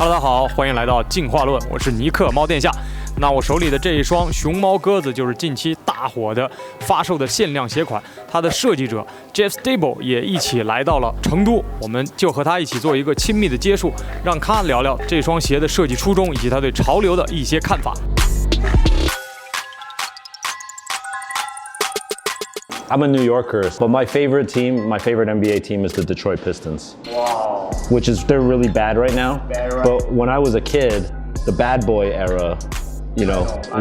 Hello， 大家好，欢迎来到进化论，我是尼克猫殿下。那我手里的这一双熊猫鸽子就是近期大火的发售的限量鞋款，它的设计者 Jeff Staple 也一起来到了成都，我们就和他一起做一个亲密的接触，让他聊聊这双鞋的设计初衷以及他对潮流的一些看法。I'm a New Yorker, but my favorite NBA team is the Detroit Pistons. Wow. Which is, they're really bad right now. Bad, right. But when I was a kid, the bad boy era,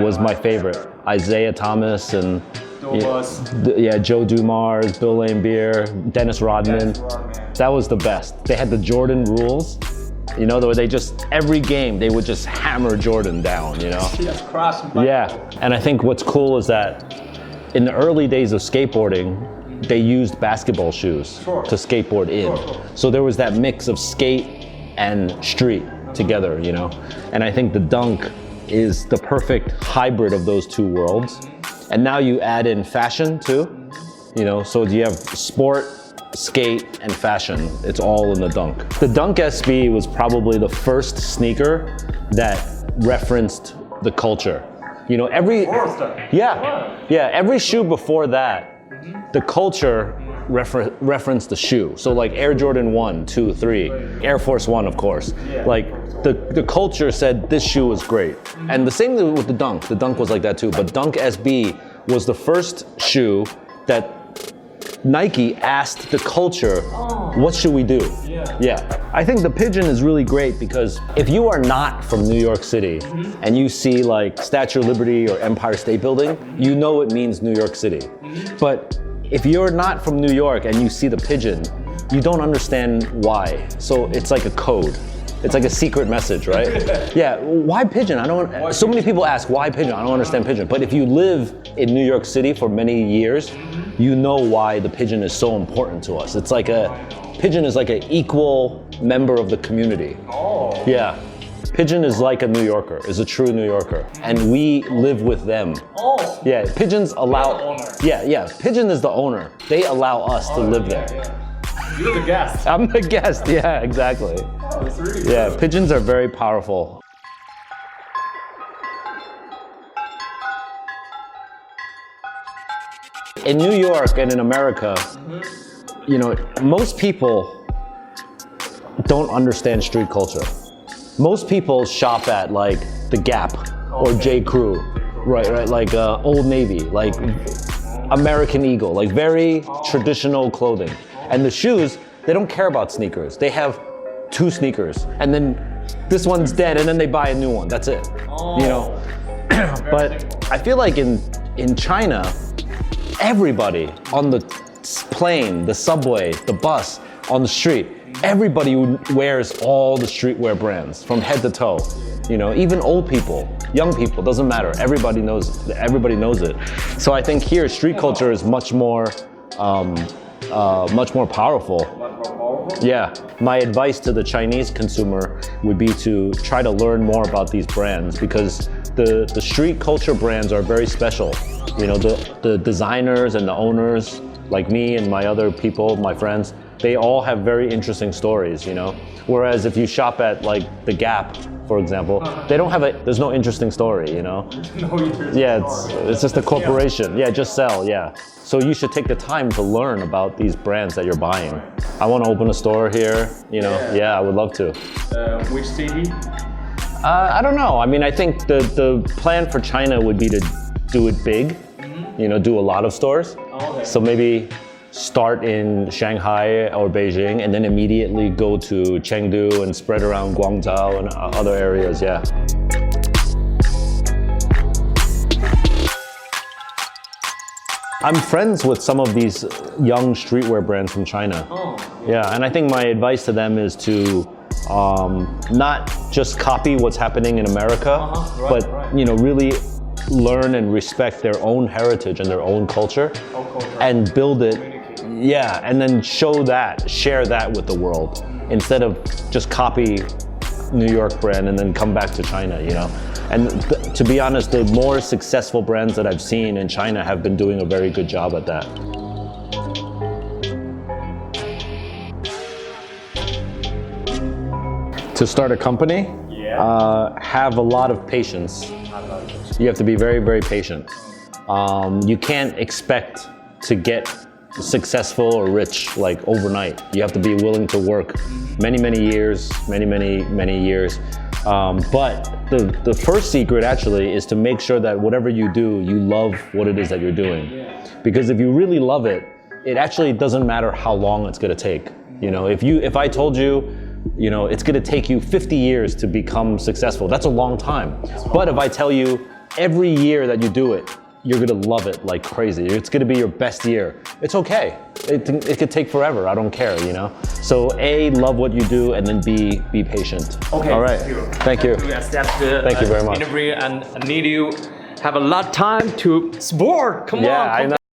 was my favorite. Isaiah Thomas and Joe Dumars, Bill Laimbeer, Dennis Rodman. That was the best. They had the Jordan rules. Where they just, every game, they would just hammer Jordan down, Yes, cross. Yeah, and I think what's cool is that in the early days of skateboarding, they used basketball shoes to skateboard in. So there was that mix of skate and street together, And I think the Dunk is the perfect hybrid of those two worlds. And now you add in fashion too, so you have sport, skate, and fashion. It's all in the Dunk. The Dunk SB was probably the first sneaker that referenced the culture. Every shoe before that, the culture referenced the shoe. So like Air Jordan 1, 2, 3, Air Force 1, of course. Like the culture said this shoe was great. And the same with the Dunk. The Dunk was like that too. But Dunk SB was the first shoe that Nike asked the culture, what should we do? Yeah. I think the pigeon is really great because if you are not from New York City and you see like Statue of Liberty or Empire State Building, you know it means New York City. But if you're not from New York and you see the pigeon, you don't understand why. So it's like a code. It's like a secret message, right? Yeah, why pigeon? So many people ask, why pigeon? I don't understand pigeon. But if you live in New York City for many years, you know why the pigeon is so important to us. It's like pigeon is like an equal member of the community. Oh. Yeah, pigeon is like a New Yorker, is a true New Yorker. And we live with them. Oh. Yeah, pigeons allow, pigeon is the owner. They allow us to live there. Yeah. You're the guest. I'm the guest, yeah, exactly. Oh, that's really Yeah, pigeons are very powerful. In New York and in America, most people don't understand street culture. Most people shop at like the Gap or J. Crew, right, like Old Navy, like American Eagle, like very traditional clothing. And the shoes, they don't care about sneakers. They have 2 sneakers, and then this one's dead, and then they buy a new one. That's it. But I feel like in China, everybody on the plane, the subway, the bus, on the street, everybody wears all the streetwear brands from head to toe. Even old people, young people, doesn't matter. Everybody knows it. So I think here street culture is much more powerful. Yeah, my advice to the Chinese consumer would be to try to learn more about these brands because the street culture brands are very special. The designers and the owners, like me and my other people, my friends, they all have very interesting stories, Whereas if you shop at like the Gap, for example, they don't have there's no interesting story, No interesting Yeah, it's just a corporation. Yeah, just sell, yeah. So you should take the time to learn about these brands that you're buying. I want to open a store here, Yeah, I would love to. Which city? I don't know. I mean, I think the plan for China would be to do it big, do a lot of stores. Okay. So maybe start in Shanghai or Beijing and then immediately go to Chengdu and spread around Guangzhou and other areas, yeah. I'm friends with some of these young streetwear brands from China. Oh. Yeah, and I think my advice to them is to not just copy what's happening in America, but really learn and respect their own heritage and their own culture, and build it. Yeah, and then share that with the world instead of just copy New York brand and then come back to China, And to be honest, the more successful brands that I've seen in China have been doing a very good job at that. To start a company, have a lot of patience. You have to be very, very patient. You can't expect to get successful or rich like overnight. You have to be willing to work many years. But the first secret actually is to make sure that whatever you do, you love what it is that you're doing. Because if you really love it, it actually doesn't matter how long it's gonna take. You know, if I told you, you know, it's gonna take you 50 years to become successful, that's a long time. But if I tell you every year that you do it, you're gonna love it like crazy. It's gonna be your best year. It's okay. It could take forever. I don't care, you know? So A, love what you do, and then B, be patient. Okay. All right. Thank you. Thank you very much. Interview and I need you have a lot of time to sport. Come Yeah, on. I know.